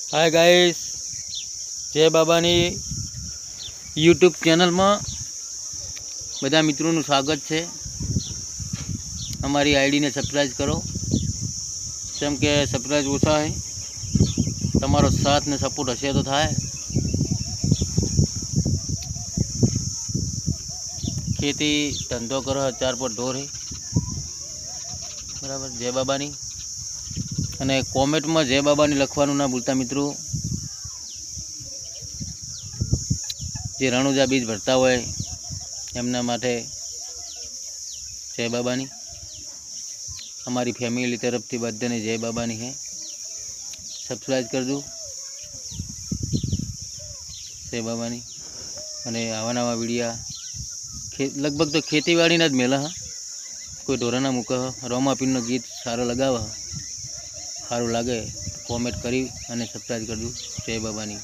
Hi guys, जय बाबानी YouTube channel में बधा मित्रों स्वागत है। हमारी आईडी ने सब्सक्राइब करो, केम के सब्सक्राइब ओछा है। तमारो साथ ने सपोर्ट हशे तो थाय। खेती धंधो करो, 4 ढोर है बराबर। जय बाबानी अने कॉमेंट में जय बाबानी लखवानुं ना भूलता मित्रों। जे रણુજા बीज भरता होय एमना माटे जय बाबानी। हमारी फैमिली तरफ थी बधाने जय बाबानी है। सब्सक्राइब कर दो जय बाबानी। अने आवा नवा विडिया लगभग तो खेतीवाड़ी ज मेला। कोई ढोराना मूका रोमापीरनो गीत सारो लगावा, सारू लागे तो कॉमेंट करी अने सब्सक्राइब कर दो। जय बाबानी।